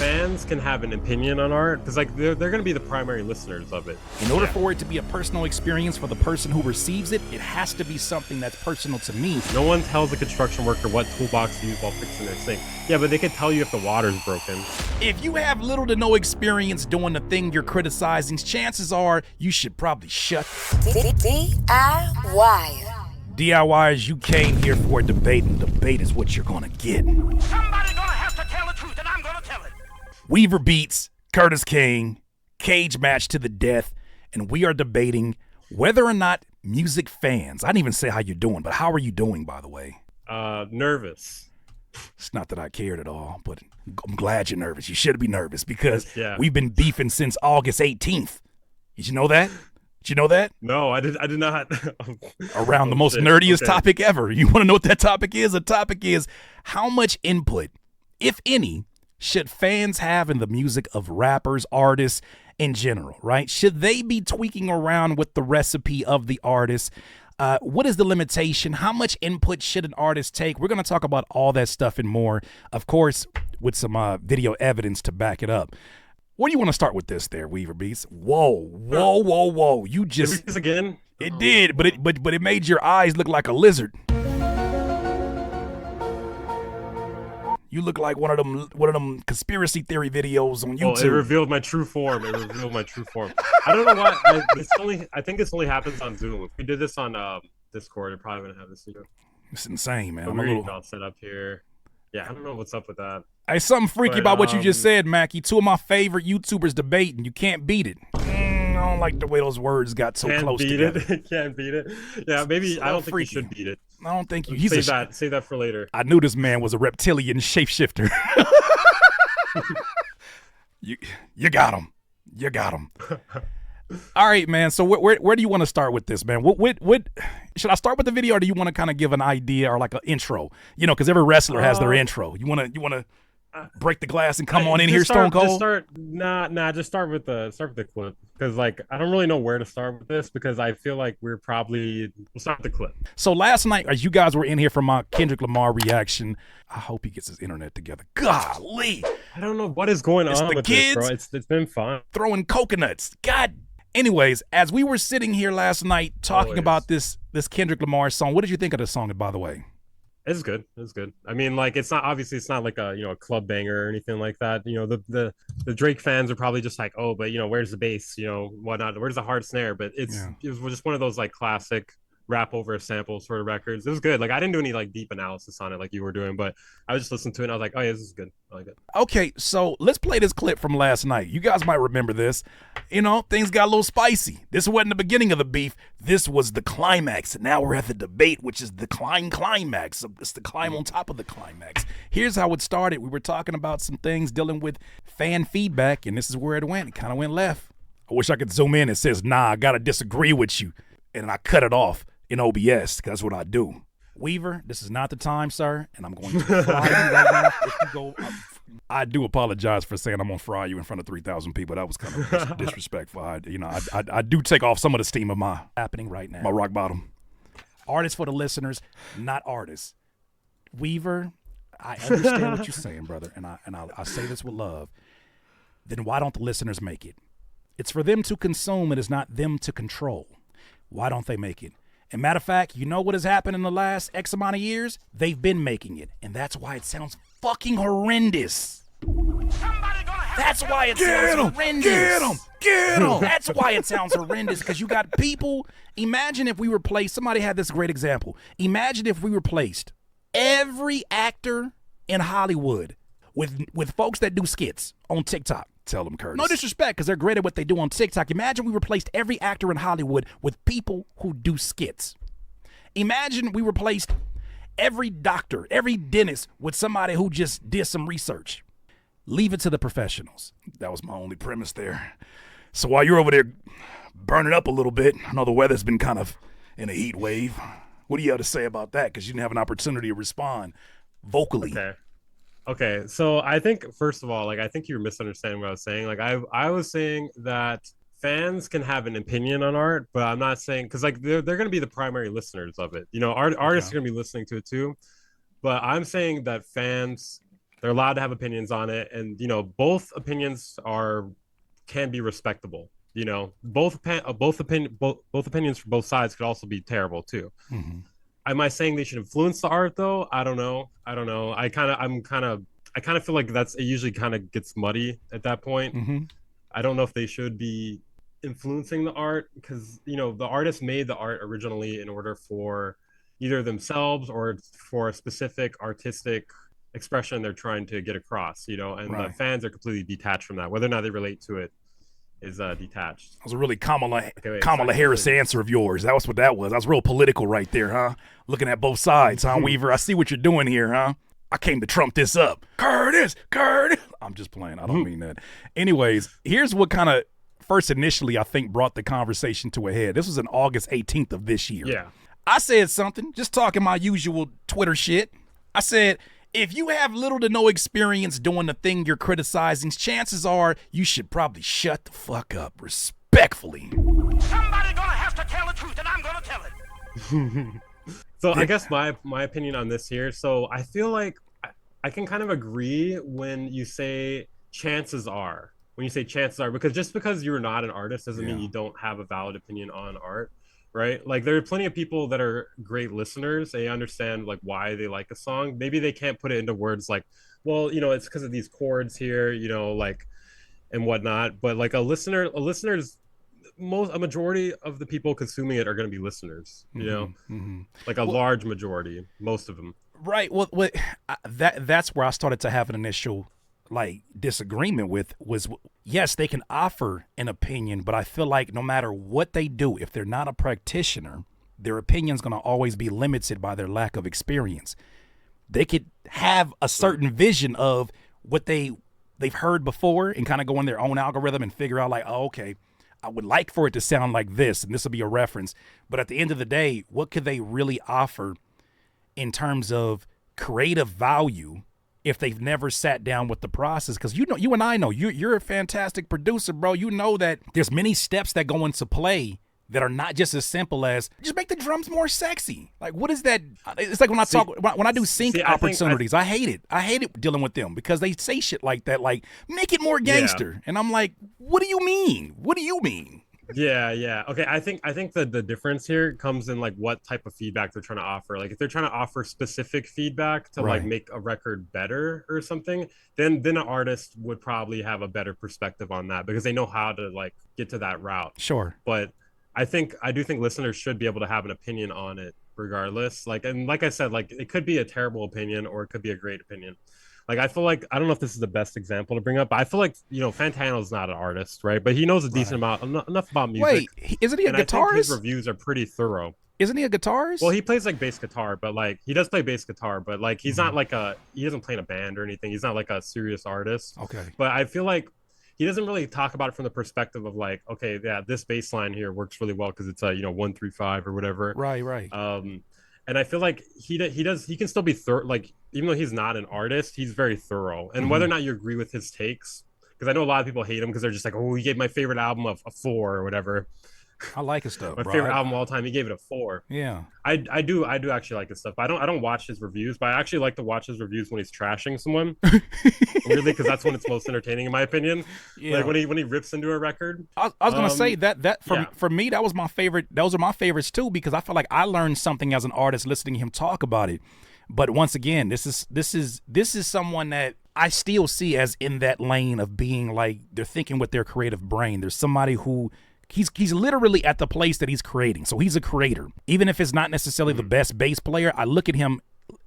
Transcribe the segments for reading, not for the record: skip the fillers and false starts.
fans can have an opinion on art because like they're going to be the primary listeners of it. In order for it to be a personal experience for the person who receives it, it has to be something that's personal to me. No one tells a construction worker what toolbox to use while fixing their sink. Yeah, but they can tell you if the water's broken. If you have little to no experience doing the thing you're criticizing, chances are you should probably shut DIY. DIYers, you came here for a debate, and debate is what you're gonna get. Somebody gonna have to tell the truth, and I'm gonna tell it. Weaver beats Curtis King, cage match to the death, and we are debating whether or not music fans, I didn't even say how you're doing, but how are you doing, by the way? Nervous. It's not that I cared at all, but I'm glad you're nervous. You should be nervous because Yeah. we've been beefing since August 18th. Did you know that? Did you know that? No, I did not. Around the most nerdiest topic ever. You want to know what that topic is? The topic is how much input, if any, should fans have in the music of rappers, artists in general, right? Should they be tweaking around with the recipe of the artist? What is the limitation? How much input should an artist take? We're going to talk about all that stuff and more, of course, with some video evidence to back it up. Where do you want to start with this there, Weaver Beats? Whoa. You just... Did we do this again? It did, but it made your eyes look like a lizard. You look like one of them conspiracy theory videos on YouTube. Oh, it revealed my true form. I don't know why. I think this only happens on Zoom. If we did this on Discord, it probably wouldn't have this video. It's insane, man. But I'm we're a little all set up here. Yeah, I don't know what's up with that. Hey, something freaky about what you just said, Mackie. Two of my favorite YouTubers debating. You can't beat it. I don't like the way those words got so close together. Can't beat it. Yeah, maybe So I don't think freaky. you should beat it. I don't think you. Save that for later. I knew this man was a reptilian shapeshifter. You got him. You got him. All right, man. So where do you want to start with this, man? What should I start with the video, or do you want to kind of give an idea or like an intro? You know, because every wrestler has their intro. You want to break the glass and come on in here, Stone Cold? Just start with the clip because like I don't really know where to start with this because I feel like we'll start with the clip. So last night, as you guys were in here for my Kendrick Lamar reaction, I hope he gets his internet together. Golly, I don't know what is going on with kids this, bro. It's been fun. Throwing coconuts. God. Anyways, as we were sitting here last night talking about this Kendrick Lamar song, what did you think of the song, by the way? It's good. I mean, like it's not like a club banger or anything like that. You know, the Drake fans are probably just like, oh, but you know, where's the bass? You know, whatnot? Where's the hard snare? But it was just one of those like classic rap over a sample sort of records. It was good. Like I didn't do any like deep analysis on it like you were doing, but I was just listening to it and I was like, oh yeah, this is good. I like it. Okay, so let's play this clip from last night. You guys might remember this. You know, things got a little spicy. This wasn't the beginning of the beef. This was the climax. And now we're at the debate, which is the climax. It's the climb on top of the climax. Here's how it started. We were talking about some things dealing with fan feedback, and this is where it went. It kind of went left. I wish I could zoom in and says, nah, I got to disagree with you. And I cut it off in OBS, because that's what I do. Weaver, this is not the time, sir, and I'm going to fry you right now. If you go, I do apologize for saying I'm going to fry you in front of 3,000 people. That was kind of disrespectful. I do take off some of the steam of my happening right now. My rock bottom. Artists for the listeners, not artists. Weaver, I understand what you're saying, brother, and I say this with love. Then why don't the listeners make it? It's for them to consume. It is not them to control. Why don't they make it? And matter of fact, you know what has happened in the last X amount of years? They've been making it. And that's why it sounds fucking horrendous. That's why it sounds horrendous. Get him! That's why it sounds horrendous, because you got people. Imagine if we replaced, somebody had this great example. Imagine if we replaced every actor in Hollywood with folks that do skits on TikTok. Tell them, Curtis. No disrespect, because they're great at what they do on TikTok. Imagine we replaced every actor in Hollywood with people who do skits. Imagine we replaced every doctor, every dentist with somebody who just did some research. Leave it to the professionals. That was my only premise there. So while you're over there burning up a little bit, I know the weather's been kind of in a heat wave. What do you have to say about that? Because you didn't have an opportunity to respond vocally. Okay, so I think, first of all, like, I think you're misunderstanding what I was saying. Like, I was saying that fans can have an opinion on art, but I'm not saying, because, like, they're going to be the primary listeners of it. You know, artists are going to be listening to it, too. But I'm saying that fans They're allowed to have opinions on it, and both opinions are can be respectable. Both opinions for both sides could also be terrible too. Mm-hmm. Am I saying they should influence the art though? I don't know. I don't know. I kind of feel like it usually kind of gets muddy at that point. Mm-hmm. I don't know if they should be influencing the art because the artist made the art originally in order for either themselves or for a specific artistic expression they're trying to get across. And the Right. fans are completely detached from that. Whether or not they relate to it is detached. That was a really Kamala Okay, wait, Kamala Harris second. answer of yours. That was what that was. I was real political right there, huh? Looking at both sides, huh, Weaver? I see what you're doing here, huh? I came to trump this up. Curtis. I'm just playing. I don't mean that. Anyways, here's what kind of first initially I think brought the conversation to a head. This was on August 18th of this year. Yeah. I said something, just talking my usual Twitter shit. I said, if you have little to no experience doing the thing you're criticizing, chances are you should probably shut the fuck up respectfully. Somebody gonna have to tell the truth, and I'm gonna tell it. So I guess my opinion on this here. So I feel like I can kind of agree when you say chances are. When you say chances are, because just because you're not an artist doesn't mean you don't have a valid opinion on art, right? Like there are plenty of people that are great listeners. They understand like why they like a song. Maybe they can't put it into words like, well, it's because of these chords here, like and whatnot. But like a listener's a majority of the people consuming it are going to be listeners, like a large majority, most of them. Right. Well, that's where I started to have an initial like disagreement with was yes, they can offer an opinion, but I feel like no matter what they do, if they're not a practitioner, their opinion's going to always be limited by their lack of experience. They could have a certain vision of what they've heard before and kind of go in their own algorithm and figure out like, oh, okay, I would like for it to sound like this, and this will be a reference. But at the end of the day, what could they really offer in terms of creative value if they've never sat down with the process? Because you and I know you're a fantastic producer, bro. You know that there's many steps that go into play that are not just as simple as just make the drums more sexy. Like, what is that? It's like when I do sync opportunities, I hate it. I hate it dealing with them because they say shit like that, like make it more gangster, and I'm like, what do you mean? What do you mean? Yeah. Okay, I think the difference here comes in like what type of feedback they're trying to offer. Like if they're trying to offer specific feedback to like make a record better or something, then an artist would probably have a better perspective on that because they know how to like get to that route. Sure. But I do think listeners should be able to have an opinion on it regardless. Like I said, like it could be a terrible opinion or it could be a great opinion. Like I feel like I don't know if this is the best example to bring up, but I feel like Fantano's not an artist, right? But he knows a decent amount enough about music. Wait, isn't he a guitarist? I think his reviews are pretty thorough. Isn't he a guitarist? Well, he plays like bass guitar, but like he does play bass guitar, but like he's not like he doesn't play in a band or anything. He's not like a serious artist. Okay. But I feel like he doesn't really talk about it from the perspective of like, okay, yeah, this bass line here works really well because it's a 1-3-5 or whatever. Right. And I feel like he can still be like even though he's not an artist, he's very thorough. And whether or not you agree with his takes, because I know a lot of people hate him because they're just like, oh, he gave my favorite album a 4 or whatever. I like his stuff. My favorite album of all time, he gave it a 4. Yeah. I do actually like his stuff. I don't watch his reviews, but I actually like to watch his reviews when he's trashing someone. Really, because that's when it's most entertaining, in my opinion. Yeah. Like when he rips into a record. I was gonna say that for me, that was my favorite. Those are my favorites too, because I feel like I learned something as an artist listening to him talk about it. But once again, this is someone that I still see as in that lane of being like they're thinking with their creative brain. There's somebody who he's literally at the place that he's creating. So he's a creator. Even if it's not necessarily the best bass player, I look at him,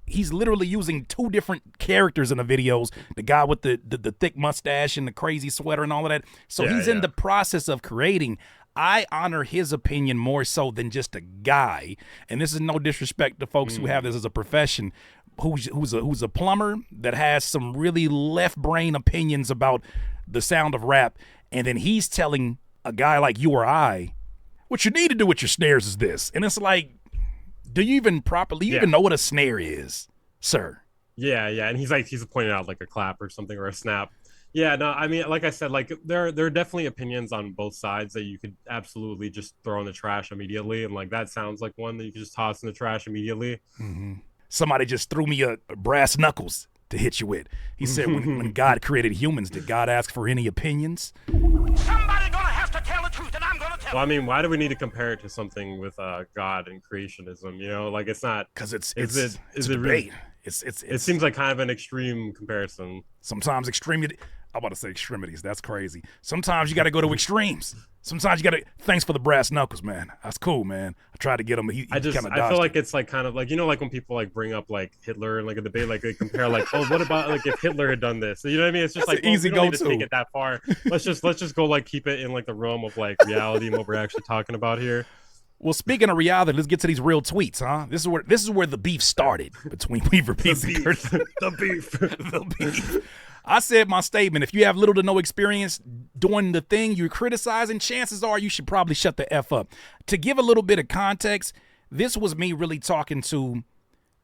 he's literally using 2 different characters in the videos. The guy with the thick mustache and the crazy sweater and all of that. So he's in the process of creating. I honor his opinion more so than just a guy. And this is no disrespect to folks who have this as a profession, who's a plumber that has some really left brain opinions about the sound of rap. And then he's telling a guy like you or I, what you need to do with your snares is this. And it's like, do you even even know what a snare is, sir? Yeah. And he's pointing out like a clap or something or a snap. Yeah, no, I mean, like I said, like there are definitely opinions on both sides that you could absolutely just throw in the trash immediately. And like that sounds like one that you could just toss in the trash immediately. Somebody just threw me a brass knuckles to hit you with. He said, when God created humans, did God ask for any opinions? Somebody gonna have to tell the truth, and I'm gonna tell it. Well, I mean, why do we need to compare it to something with God and creationism? You know, like it's not Because it's a debate. really, It seems like kind of an extreme comparison. Sometimes extremity. I'm about to say extremities. That's crazy. Sometimes you got to go to extremes. Sometimes you got to. Thanks for the brass knuckles, man. That's cool, man. I tried to get him. He I feel like it's like kind of like, you know, like when people like bring up like Hitler and like a debate, like they compare like, oh, what about like if Hitler had done this? You know what I mean? It's just That's like, an easy we don't need to go-to. take it that far. Let's just go like keep it in like the realm of like reality and what we're actually talking about here. Well, speaking of reality, let's get to these real tweets, huh? This is where the beef started between Weaver Peace and Curtis. The beef. The beef. I said my statement. If you have little to no experience doing the thing you're criticizing, chances are you should probably shut the F up. To give a little bit of context, this was me really talking to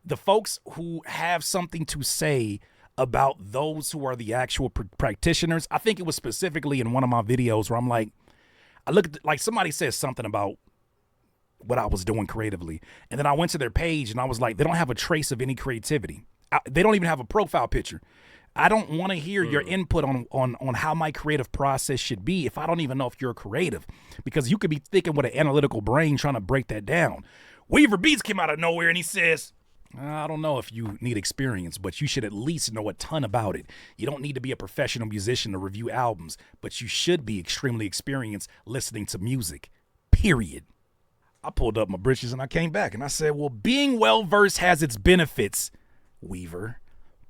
the folks who have something to say about those who are the actual practitioners. I think it was specifically in one of my videos where I'm like, I looked at, like somebody says something about what I was doing creatively. And then I went to their page and I was like, they don't have a trace of any creativity. They don't even have a profile picture. I don't want to hear your input on how my creative process should be if I don't even know if you're creative, because you could be thinking with an analytical brain trying to break that down. Weaver Beats came out of nowhere and he says, I don't know if you need experience, but you should at least know a ton about it. You don't need to be a professional musician to review albums, but you should be extremely experienced listening to music, period. I pulled up my britches and I came back and I said, well, being well-versed has its benefits, Weaver,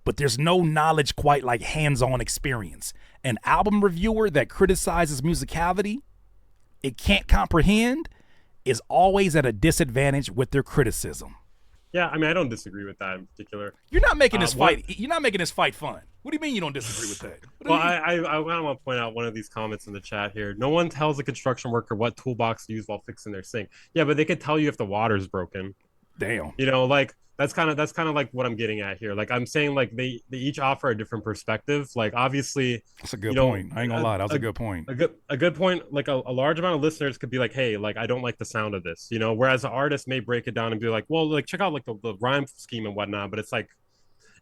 but there's no knowledge quite like hands-on experience. An album reviewer that criticizes musicality it can't comprehend is always at a disadvantage with their criticism. Yeah, I mean, I don't disagree with that in particular. You're not making this fight. You're not making this fight fun. What do you mean you don't disagree with that? Well, I want to point out one of these comments in the chat here. No one tells a construction worker what toolbox to use while fixing their sink. Yeah, but they could tell you if the water's broken. Damn. You know, like that's kind of like what I'm getting at here. Like I'm saying, like they each offer a different perspective. Like obviously, that's a good point. I ain't gonna lie, that was a good point. A good point. Like a large amount of listeners could be like, hey, like I don't like the sound of this. You know, whereas an artist may break it down and be like, well, like check out like the rhyme scheme and whatnot. But it's like,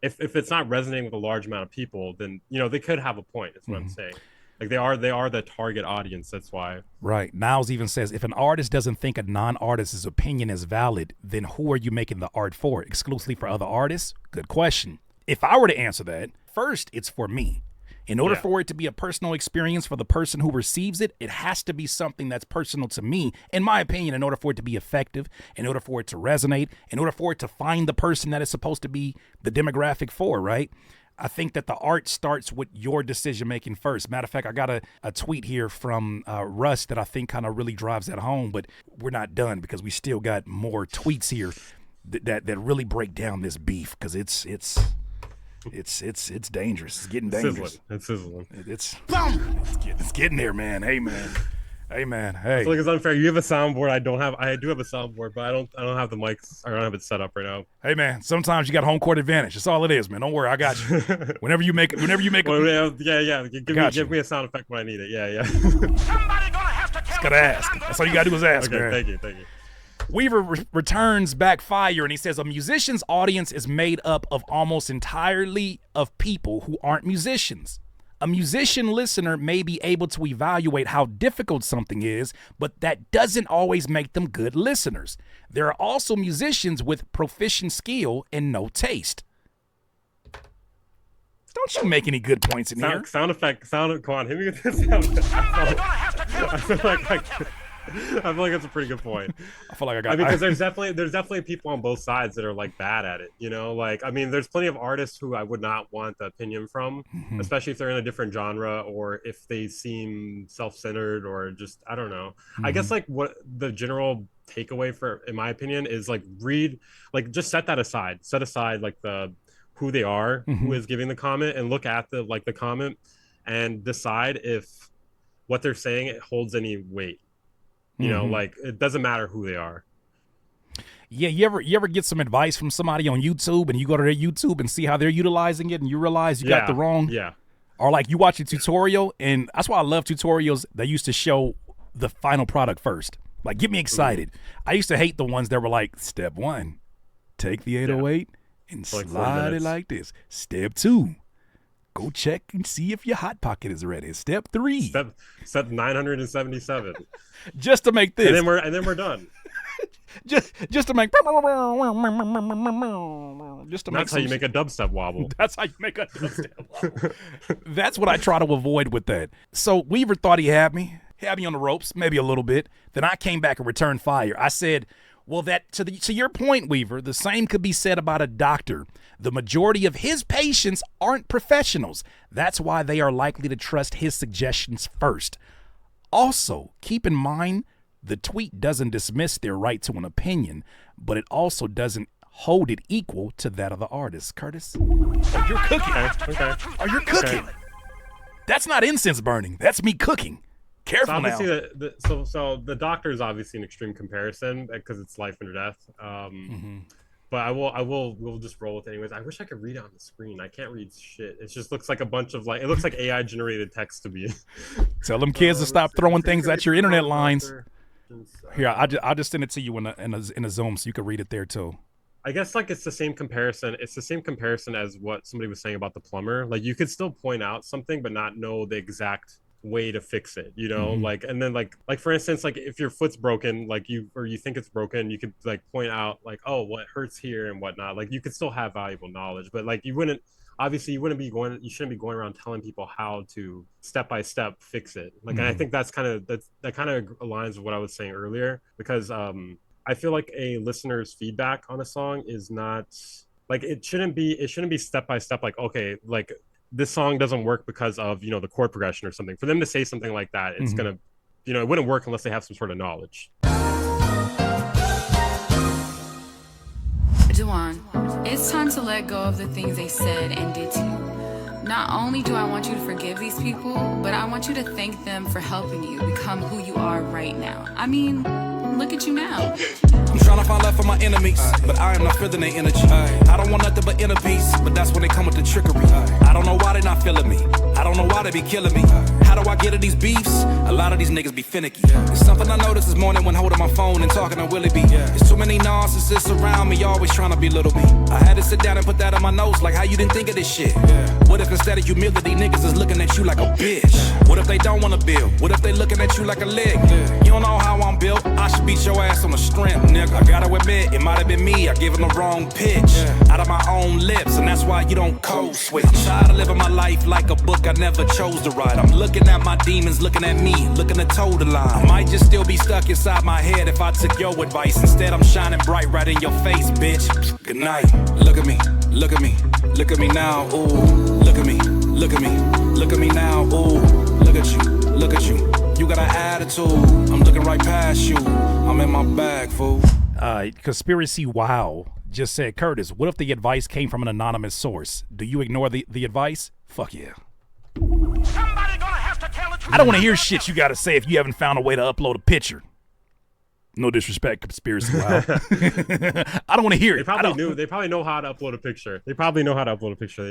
if it's not resonating with a large amount of people, then you know they could have a point. Is what I'm saying. Like they are the target audience. That's why. Right. Niles even says, if an artist doesn't think a non-artist's opinion is valid, then who are you making the art for? Exclusively for other artists? Good question. If I were to answer that, first, it's for me. In order for it to be a personal experience for the person who receives it, it has to be something that's personal to me, in my opinion, in order for it to be effective, in order for it to resonate, in order for it to find the person that is supposed to be the demographic for, right? I think that the art starts with your decision-making first. Matter of fact, I got a tweet here from Russ that I think kind of really drives that home, but we're not done because we still got more tweets here that really break down this beef, because it's dangerous. It's getting dangerous. It's sizzling. It's getting there, man. Hey, man. Hey, man. Hey. I feel like it's unfair. You have a soundboard. I do have a soundboard, but I don't have the mics. I don't have it set up right now. Hey, man. Sometimes you got home court advantage. That's all it is, man. Don't worry. I got you. Whenever you make well, yeah. Give me a sound effect when I need it. Yeah. Somebody gonna have to tell Just gotta ask. That's all you gotta do is ask, okay, man. Thank you. Weaver returns back fire, and he says a musician's audience is made up of almost entirely of people who aren't musicians. A musician listener may be able to evaluate how difficult something is, but that doesn't always make them good listeners. There are also musicians with proficient skill and no taste. Don't you make any good points in here. Sound effect. Come on, hit me with this sound effect. Somebody gonna have to tell the truth, and I'm gonna tell it. I feel like that's a pretty good point. I feel like I got. Because there's definitely people on both sides that are like bad at it. You know, like I mean, there's plenty of artists who I would not want the opinion from, especially if they're in a different genre or if they seem self-centered or just I don't know. I guess like what the general takeaway for, in my opinion, is like just set that aside. Set aside like the who they are, who is giving the comment, and look at the comment and decide if what they're saying holds any weight. You know, like it doesn't matter who they are. Yeah, you ever get some advice from somebody on YouTube and you go to their YouTube and see how they're utilizing it and you realize you got the wrong. Yeah. Or like you watch a tutorial, and that's why I love tutorials that used to show the final product first. Like get me excited. I used to hate the ones that were like, step 1, take the 808 and for like 40 slide it minutes. like this. Step 2, go check and see if your hot pocket is ready. Step 3, Step 977. just to make this, And then we're done. just to make, just to And that's how you make a dubstep wobble. That's how you make a dubstep wobble. That's what I try to avoid with that. So Weaver thought he had me on the ropes, maybe a little bit. Then I came back and returned fire. I said, well, that to your point, Weaver, the same could be said about a doctor. The majority of his patients aren't professionals. That's why they are likely to trust his suggestions first. Also, keep in mind, the tweet doesn't dismiss their right to an opinion, but it also doesn't hold it equal to that of the artist. Curtis? Oh, you're cooking. Okay. Oh, you're cooking. Okay. That's not incense burning. That's me cooking. Careful so now. So the doctor is obviously an extreme comparison because it's life and death. But we'll just roll with it anyways. I wish I could read it on the screen. I can't read shit. It just looks like a bunch of it looks like AI generated text to me. Tell them kids to stop throwing things at your internet lines. Here, I'll just send it to you in a Zoom so you can read it there too. I guess it's the same comparison. It's the same comparison as what somebody was saying about the plumber. Like you could still point out something, but not know the exact way to fix it, and then for instance, if your foot's broken, you think it's broken, you could point out oh, what hurts here and whatnot. You could still have valuable knowledge, but you shouldn't be going around telling people how to step by step fix it. And I think that kind of aligns with what I was saying earlier, because I feel like a listener's feedback on a song is not it shouldn't be step by step, okay, this song doesn't work because of the chord progression or something. For them to say something like that, it's gonna it wouldn't work unless they have some sort of knowledge. Juwan, it's time to let go of the things they said and did to you. Not only do I want you to forgive these people, but I want you to thank them for helping you become who you are right now. I mean, look at you now. I'm trying to find love for my enemies, but I am not feeling their energy. I don't want nothing but inner peace, but that's when they come with the trickery. I don't know why they not feeling me. I don't know why they be killing me. How do I get at these beefs? A lot of these niggas be finicky. It's something I noticed this morning when holding my phone and talking to Willie B. There's too many narcissists around me, always trying to belittle me. I had to sit down and put that in my notes, how you didn't think of this shit? What if instead of humility, niggas is looking at you like a bitch? What if they don't want to build? What if they looking at you like a lick? You don't know how I'm built, I should beat your ass on the strength, nigga. I gotta admit, it might have been me, I gave him the wrong pitch out of my own lips, and that's why you don't code switch. I'm tired of living my life like a book I never chose to write. I'm looking at my demons, looking at me, looking to toe the line. I might just still be stuck inside my head if I took your advice. Instead, I'm shining bright right in your face, bitch. Good night. Look at me, look at me, look at me now, ooh. Look at me, look at me, look at me now, ooh. Look at you, look at you. You got an attitude, I'm looking right past you. I'm in my bag, fool. Conspiracy Wow just said, Curtis, what if the advice came from an anonymous source? Do you ignore the advice? Fuck yeah. Somebody gonna have to tell the truth. I don't want to hear shit you got to say if you haven't found a way to upload a picture. No disrespect, Conspiracy Wow. I don't want to hear it. They probably know how to upload a picture. They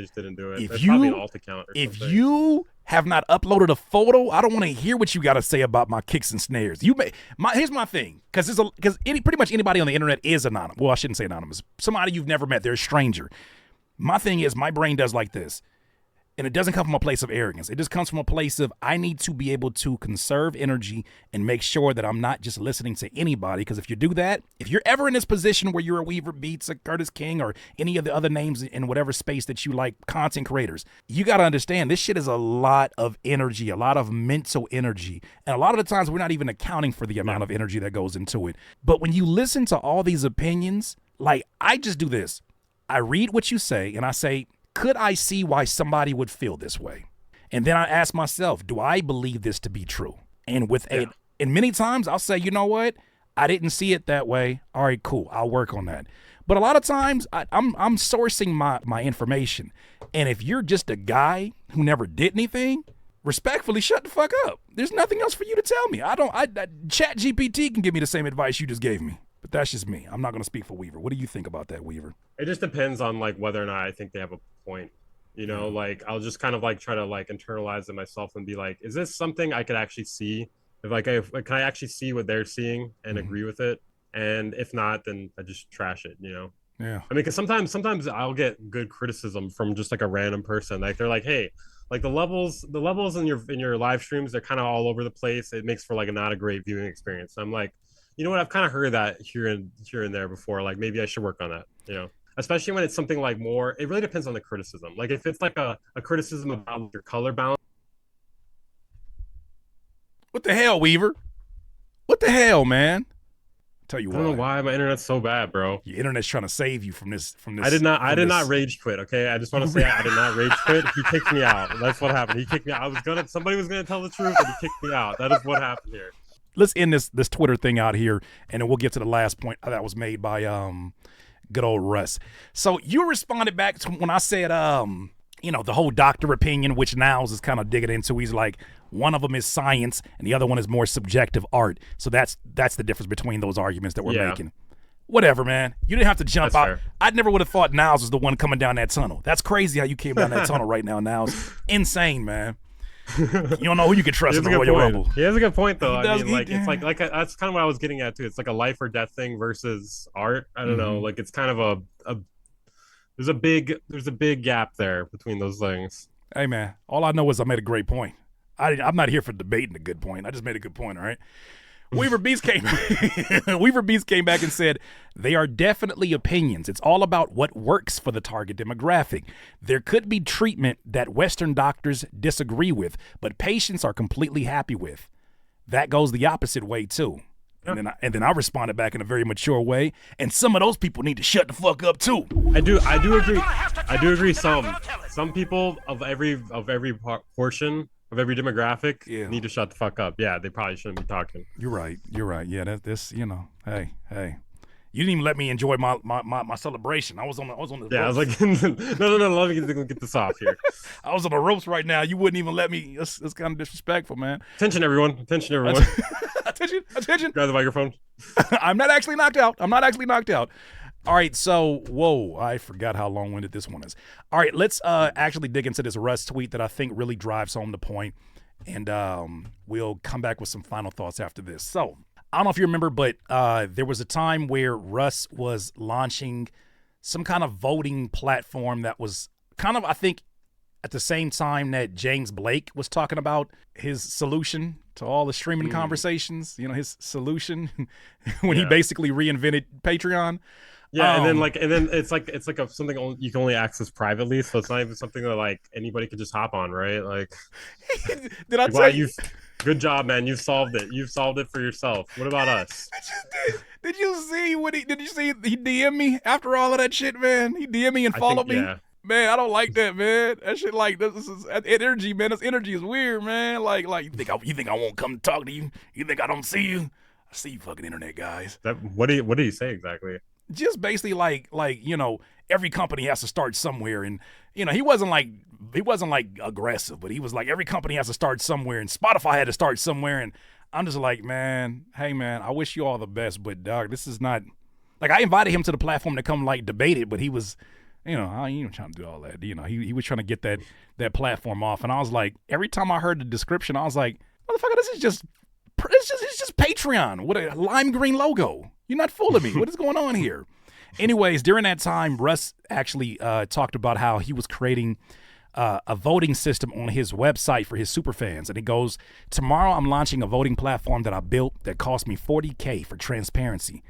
just didn't do it. There's probably an alt account or if something. you have not uploaded a photo, I don't want to hear what you got to say about my kicks and snares. Here's my thing, because pretty much anybody on the internet is anonymous. Well, I shouldn't say anonymous. Somebody you've never met, they're a stranger. My thing is, my brain does like this. And it doesn't come from a place of arrogance. It just comes from a place of, I need to be able to conserve energy and make sure that I'm not just listening to anybody. Because if you do that, if you're ever in this position where you're a Weaver Beats, a Curtis King, or any of the other names in whatever space that you like, content creators, you got to understand this shit is a lot of energy, a lot of mental energy. And a lot of the times we're not even accounting for the amount of energy that goes into it. But when you listen to all these opinions, I just do this. I read what you say and I say, could I see why somebody would feel this way? And then I ask myself, do I believe this to be true? And and many times I'll say, you know what? I didn't see it that way. All right, cool. I'll work on that. But a lot of times I'm sourcing my information. And if you're just a guy who never did anything, respectfully, shut the fuck up. There's nothing else for you to tell me. Chat GPT can give me the same advice you just gave me. But that's just me. I'm not going to speak for Weaver. What do you think about that, Weaver? It just depends on whether or not I think they have a point. I'll just kind of try to internalize it myself and be like, is this something I could actually see? Can I actually see what they're seeing and agree with it? And if not, then I just trash it. Yeah. I mean, because sometimes I'll get good criticism from just like a random person. Like they're like, "Hey, like the levels in your live streams, they're kind of all over the place. It makes for like not a great viewing experience." I'm like, you know what? I've kind of heard that here and there before. Like maybe I should work on that. Especially when it's something like more. It really depends on the criticism. Like if it's like a criticism about your color balance. What the hell, Weaver? What the hell, man? Tell you I what. don't know why my internet's so bad, bro. Your internet's trying to save you from this. I did not rage quit. Okay, I just want to say I did not rage quit. He kicked me out. That's what happened. He kicked me out. Somebody was gonna tell the truth, and he kicked me out. That is what happened here. Let's end this Twitter thing out here, and then we'll get to the last point that was made by good old Russ. So you responded back to when I said the whole doctor opinion, which Niles is kind of digging into. He's like, one of them is science and the other one is more subjective art. So that's the difference between those arguments that we're making. Whatever, man. You didn't have to jump out. Fair. I never would have thought Niles was the one coming down that tunnel. That's crazy how you came down that tunnel right now, Niles. Insane, man. You don't know who you can trust in the Royal Rumble. He has a good point, though. He does, I mean, like it's like that's kind of what I was getting at too. It's like a life or death thing versus art. I don't know. Like it's kind of there's a big gap there between those things. Hey, man. All I know is I made a great point. I'm not here for debating a good point. I just made a good point, all right? Weaver Beast came back and said, they are definitely opinions. It's all about what works for the target demographic. There could be treatment that Western doctors disagree with, but patients are completely happy with. That goes the opposite way, too. And then I responded back in a very mature way, and some of those people need to shut the fuck up, too. I do agree. Some people of every portion of every demographic need to shut the fuck up. Yeah, they probably shouldn't be talking. You're right. Yeah, that's hey. You didn't even let me enjoy my celebration. I was on the ropes. Yeah, I was like, no, let me get this off here. I was on the ropes right now. You wouldn't even let me. That's kind of disrespectful, man. Attention, everyone. Attention. Attention. Grab the microphone. I'm not actually knocked out. All right, so, whoa, I forgot how long-winded this one is. All right, let's actually dig into this Russ tweet that I think really drives home the point, and we'll come back with some final thoughts after this. So, I don't know if you remember, but there was a time where Russ was launching some kind of voting platform that was kind of, I think, at the same time that James Blake was talking about his solution to all the streaming conversations, his solution when he basically reinvented Patreon. Yeah, and then it's like something you can only access privately, so it's not even something that like anybody could just hop on, right? Like, did I tell you? Good job, man. You've solved it. You've solved it for yourself. What about us? Did you see he DM'd me after all of that shit, man? He DM'd me and followed me. Yeah. Man, I don't like that, man. That shit, like, this is energy, man. This energy is weird, man. Like you think I won't come talk to you? You think I don't see you? I see you, fucking internet guys. What did he say exactly? Just basically like every company has to start somewhere, and he wasn't like aggressive, but he was like every company has to start somewhere, and Spotify had to start somewhere, and I'm just like, man, hey man, I wish you all the best, but dog, this is not like I invited him to the platform to come like debate it, but he was. I ain't even trying to do all that. He was trying to get that platform off, and I was like, every time I heard the description, I was like, motherfucker, it's just Patreon with a lime green logo. You're not fooling me. What is going on here? Anyways, during that time, Russ actually talked about how he was creating a voting system on his website for his superfans, and he goes, tomorrow I'm launching a voting platform that I built that cost me $40K for transparency.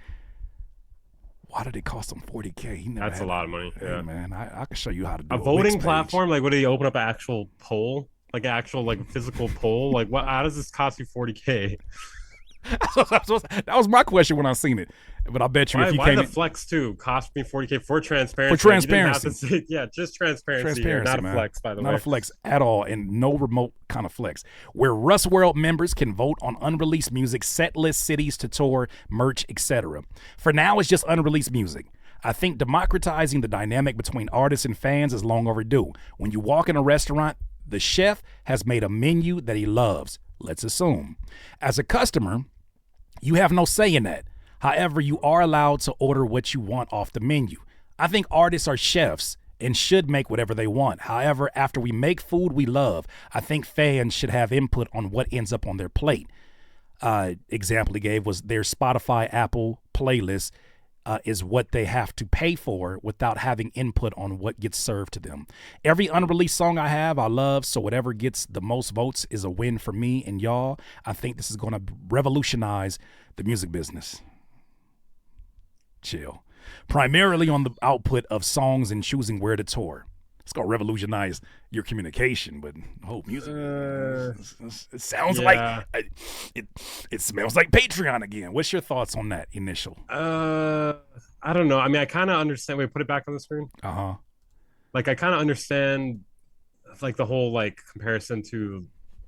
Why did it cost him $40K? That's a lot of money. Hey, man, I can show you how to do a voting platform. Like, what did he open up an actual poll? Like an actual physical poll? Like, what? How does this cost you $40K? That was my question when I seen it. But I bet you if you why came the flex too cost me $40K for transparency? For transparency. Just transparency. Not a flex, by the way. Not a flex at all, and no remote kind of flex. Where Russ World members can vote on unreleased music, set lists, cities to tour, merch, etc. For now, it's just unreleased music. I think democratizing the dynamic between artists and fans is long overdue. When you walk in a restaurant, the chef has made a menu that he loves. Let's assume. As a customer, you have no say in that. However, you are allowed to order what you want off the menu. I think artists are chefs and should make whatever they want. However, after we make food we love, I think fans should have input on what ends up on their plate. Example he gave was their Spotify, Apple playlist is what they have to pay for without having input on what gets served to them. Every unreleased song I have, I love, so whatever gets the most votes is a win for me and y'all. I think this is going to revolutionize the music business. Chill. Primarily on the output of songs and choosing where to tour. It's going to revolutionize your communication, but whole music. It sounds like it smells like Patreon again. What's your thoughts on that initial? I don't know. I mean, I kind of understand. Wait, put it back on the screen. Like, I kind of understand, like, the whole like comparison to,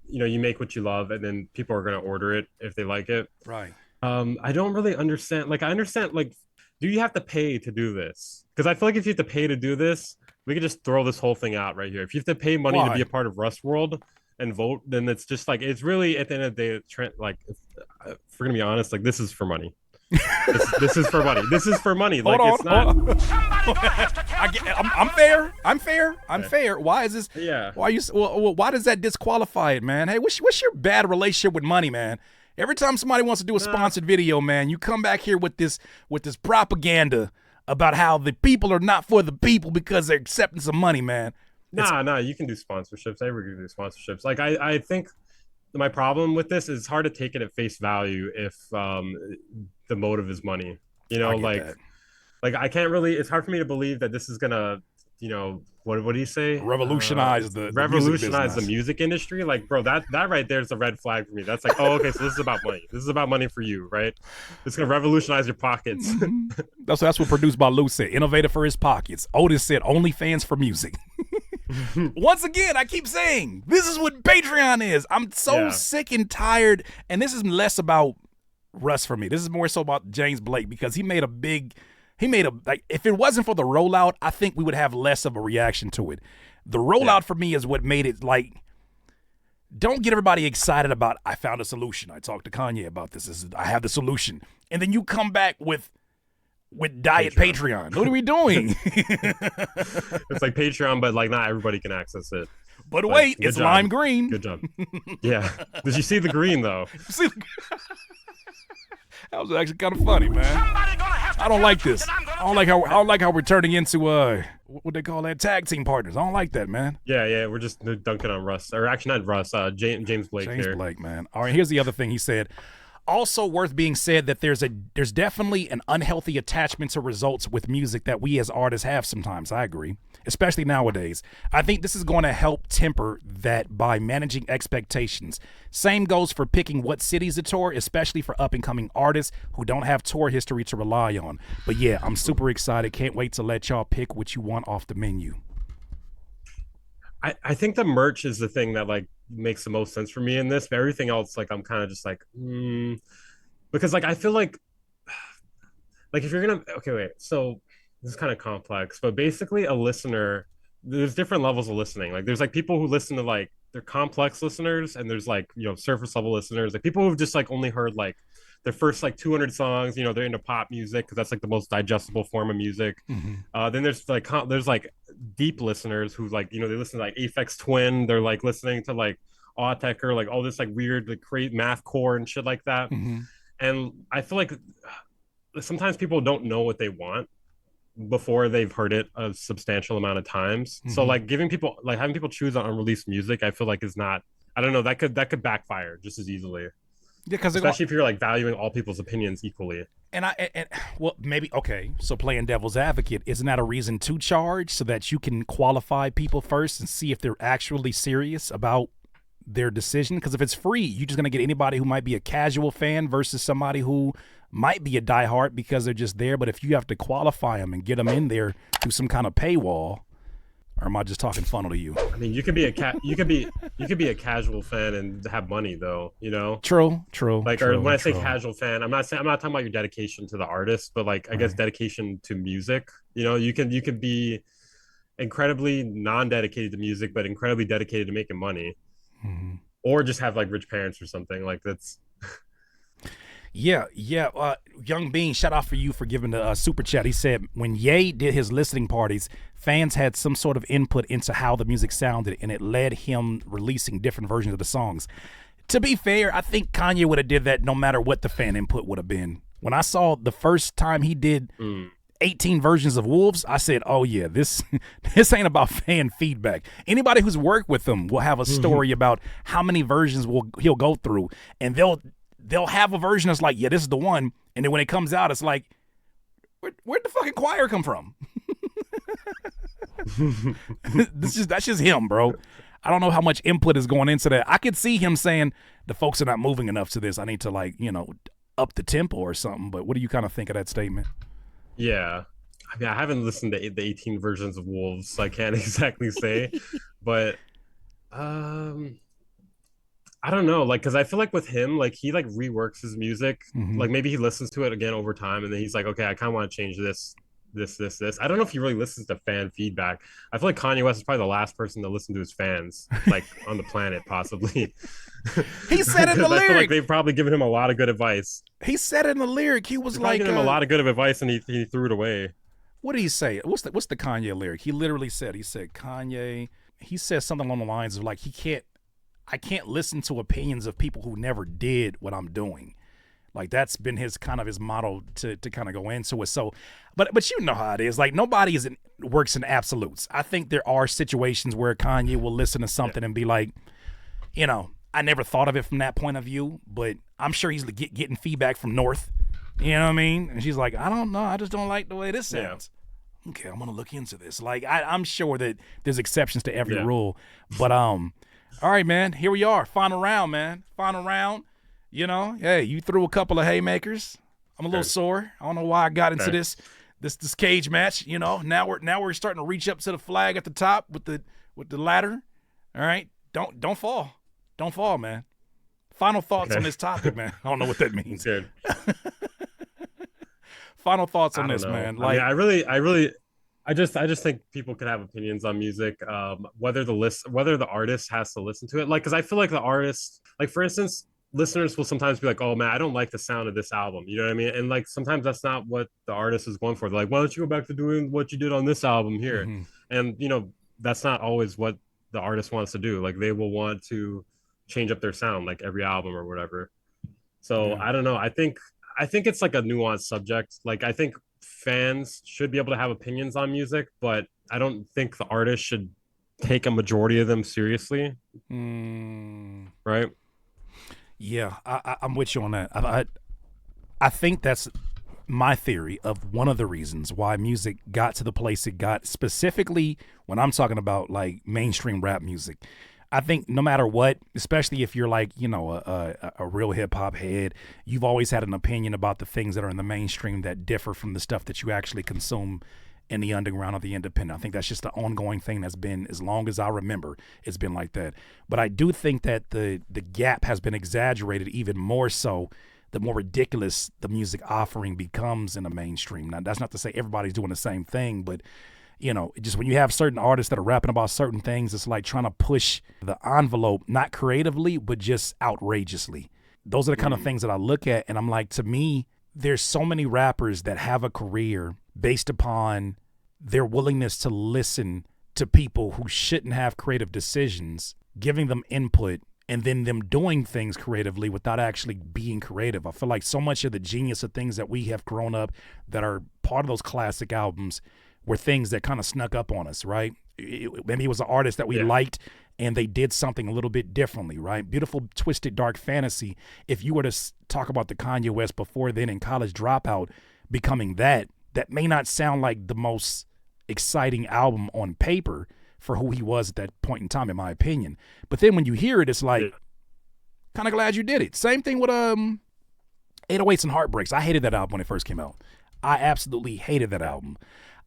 you make what you love, and then people are gonna order it if they like it. Right. I don't really understand. Like, I understand. Like, do you have to pay to do this? Because I feel like if you have to pay to do this, we could just throw this whole thing out right here. If you have to pay money to be a part of Russ World and vote, then it's just like, it's really, at the end of the day, like, if we're gonna be honest, like, this is for money. This is for money. This is for money. Like, it's not. I'm fair. Why is this? Yeah. Why you? Well, why does that disqualify it, man? Hey, what's your bad relationship with money, man? Every time somebody wants to do a sponsored video, man, you come back here with this propaganda about how the people are not for the people because they're accepting some money, man. Nah, you can do sponsorships. Everybody can do sponsorships. Like, I think my problem with this is it's hard to take it at face value if the motive is money. Like I can't really. It's hard for me to believe that this is gonna, what do you say? Revolutionize the music industry. Like, bro, that right there is a red flag for me. That's like, oh, okay, so this is about money. This is about money for you, right? It's gonna revolutionize your pockets. That's what Produced by Lou said. Innovative for his pockets. Otis said OnlyFans for music. Once again, I keep saying this is what Patreon is. I'm so sick and tired, and this is less about Russ for me. This is more so about James Blake, because he made a like, if it wasn't for the rollout, I think we would have less of a reaction to it. The rollout for me is what made it like, don't get everybody excited about, I found a solution. I talked to Kanye about this. I have the solution. And then you come back with Diet Patreon. What are we doing? It's like Patreon, but like not everybody can access it. But wait, it's lime green. Good job. Yeah. Did you see the green though? That was actually kind of funny, man. I don't like this. I don't like how we're turning into what they call that, tag team partners. I don't like that, man. Yeah. We're just dunking on Russ, or actually not Russ. James Blake. James Blake, man. All right. Here's the other thing he said. Also worth being said that there's definitely an unhealthy attachment to results with music that we as artists have sometimes. I agree, especially nowadays. I think this is going to help temper that by managing expectations. Same goes for picking what cities to tour, especially for up-and-coming artists who don't have tour history to rely on. But yeah, I'm super excited. Can't wait to let y'all pick what you want off the menu. I think the merch is the thing that like makes the most sense for me in this, but everything else, like, I'm kind of just like, because like I feel like if you're gonna, okay, wait, so this is kind of complex, but basically a listener, there's different levels of listening. Like, there's like people who listen to, like, they're complex listeners, and there's like, surface level listeners, like people who've just like only heard like their first like 200 songs, they're into pop music because that's like the most digestible form of music. Then there's like deep listeners who like, they listen to like Aphex Twin, they're like listening to like Autek, or like all this like weird like create math core and shit like that. And I feel like sometimes people don't know what they want before they've heard it a substantial amount of times. So like having people choose on unreleased music, I feel like is not, I don't know, that could backfire just as easily. Yeah, because especially if you're like valuing all people's opinions equally. And well, maybe, okay, so playing devil's advocate, isn't that a reason to charge so that you can qualify people first and see if they're actually serious about their decision? Because if it's free, you're just gonna get anybody who might be a casual fan versus somebody who might be a diehard because they're just there. But if you have to qualify them and get them in there through some kind of paywall, or am I just talking funnel to you? I mean, you could be a casual fan and have money though, True. Like, or when I say casual fan, I'm not talking about your dedication to the artist, but like, I guess dedication to music. You can be incredibly non-dedicated to music, but incredibly dedicated to making money, or just have like rich parents or something. Like, that's. Yeah. Young Bean, shout out for you for giving the super chat. He said when Ye did his listening parties, fans had some sort of input into how the music sounded, and it led him releasing different versions of the songs. To be fair, I think Kanye would have did that no matter what the fan input would have been. When I saw the first time he did 18 versions of Wolves, I said, oh yeah, this ain't about fan feedback. Anybody who's worked with him will have a story about how many versions he'll go through, and they'll have a version that's like, yeah, this is the one, and then when it comes out, it's like, where'd the fucking choir come from? That's just him, bro. I don't know how much input is going into that. I could see him saying the folks are not moving enough to this. I need to, like, up the tempo or something. But what do you kind of think of that statement? Yeah. I mean, I haven't listened to the 18 versions of Wolves, so I can't exactly say. But I don't know, like, because I feel like with him, like, he like reworks his music. Like, maybe he listens to it again over time, and then he's like, okay, I kind of want to change this. I don't know if he really listens to fan feedback. I feel like Kanye West is probably the last person to listen to his fans, like, on the planet, possibly. He said in the lyric. I feel like they've probably given him a lot of good advice. He said in the lyric, he was like, given him a lot of good advice, and he threw it away. What did he say? What's the Kanye lyric? He literally said, Kanye. He says something along the lines of like, I can't listen to opinions of people who never did what I'm doing. Like, that's been his motto to kind of go into it. So, but you know how it is. Like, nobody works in absolutes. I think there are situations where Kanye will listen to something and be like, I never thought of it from that point of view, but I'm sure he's getting feedback from North. You know what I mean? And she's like, I don't know. I just don't like the way this sounds. Yeah. Okay, I'm going to look into this. Like, I'm sure that there's exceptions to every rule. But, all right, man, here we are. Final round, man. Final round. Hey, you threw a couple of haymakers. I'm a little sore. I don't know why I got into this cage match. Now we're starting to reach up to the flag at the top with the ladder. All right, don't fall, man. Final thoughts on this topic, man. I don't know what that means. Good. Final thoughts on this, man. Like, I mean, I just think people could have opinions on music, whether the artist has to listen to it. Like, because I feel like the artist, like, for instance, listeners will sometimes be like, oh man, I don't like the sound of this album. You know what I mean? And like, sometimes that's not what the artist is going for. They're like, why don't you go back to doing what you did on this album here? And that's not always what the artist wants to do. Like, they will want to change up their sound, like, every album or whatever. So I don't know. I think it's like a nuanced subject. Like, I think fans should be able to have opinions on music, but I don't think the artist should take a majority of them seriously. Right? Yeah, I'm with you on that. I think that's my theory of one of the reasons why music got to the place it got, specifically when I'm talking about, like, mainstream rap music. I think no matter what, especially if you're like, a real hip hop head, you've always had an opinion about the things that are in the mainstream that differ from the stuff that you actually consume in the underground or the independent. I think that's just the ongoing thing that's been, as long as I remember, it's been like that. But I do think that the gap has been exaggerated even more so the more ridiculous the music offering becomes in the mainstream. Now, that's not to say everybody's doing the same thing, but just when you have certain artists that are rapping about certain things, it's like trying to push the envelope, not creatively, but just outrageously. Those are the kind of things that I look at, and I'm like, to me, there's so many rappers that have a career based upon their willingness to listen to people who shouldn't have creative decisions, giving them input, and then them doing things creatively without actually being creative. I feel like so much of the genius of things that we have grown up that are part of those classic albums were things that kind of snuck up on us, right? Maybe it was an artist that we liked and they did something a little bit differently, right? Beautiful, Twisted, Dark Fantasy. If you were to talk about the Kanye West before then in College Dropout becoming that may not sound like the most exciting album on paper for who he was at that point in time, in my opinion. But then when you hear it, it's like, kind of glad you did it. Same thing with 808s and Heartbreaks. I hated that album when it first came out. I absolutely hated that album.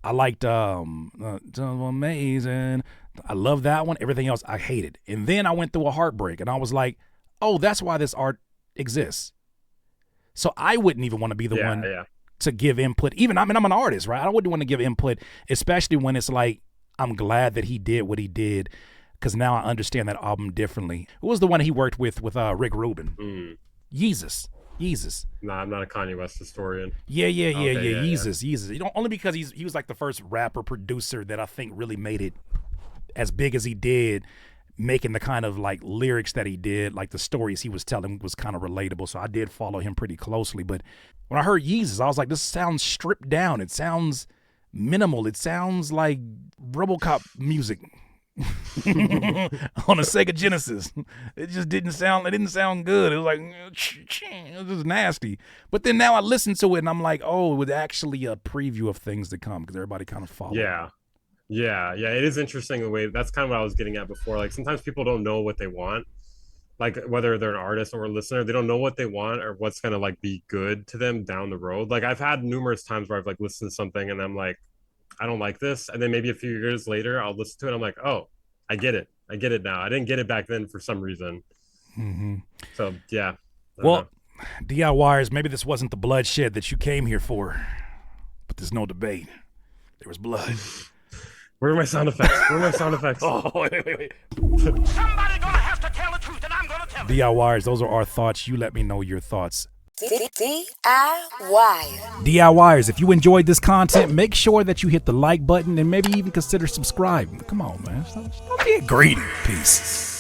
I liked Amazing. I love that one. Everything else I hated. And then I went through a heartbreak and I was like, oh, that's why this art exists. So I wouldn't even want to be the one to give input. Even, I mean, I'm an artist, right? I wouldn't want to give input, especially when it's like, I'm glad that he did what he did because now I understand that album differently. Who was the one he worked with Rick Rubin? Yeezus. Nah, I'm not a Kanye West historian. Yeah. Yeezus. Only because he was like the first rapper producer that I think really made it as big as he did making the kind of like lyrics that he did, like the stories he was telling was kind of relatable. So I did follow him pretty closely. But when I heard Yeezus, I was like, this sounds stripped down. It sounds minimal. It sounds like RoboCop music on a Sega Genesis. It just didn't sound good. It was like, it was just nasty. But then now I listen to it and I'm like, oh, it was actually a preview of things to come because everybody kind of followed. Yeah. It is interesting the way that's kind of what I was getting at before. Like sometimes people don't know what they want. Like whether they're an artist or a listener, they don't know what they want or what's gonna like be good to them down the road. Like I've had numerous times where I've like listened to something and I'm like, I don't like this, and then maybe a few years later I'll listen to it and I'm like, oh, I get it now. I didn't get it back then for some reason. So yeah. Well, DIYers, maybe this wasn't the bloodshed that you came here for, but there's no debate. There was blood. Where are my sound effects? Oh, wait. Somebody gonna have to tell the truth, and I'm gonna tell it. DIYers, those are our thoughts. You let me know your thoughts. DIY. DIYers, if you enjoyed this content, make sure that you hit the like button and maybe even consider subscribing. Come on, man. Stop being greedy. Peace.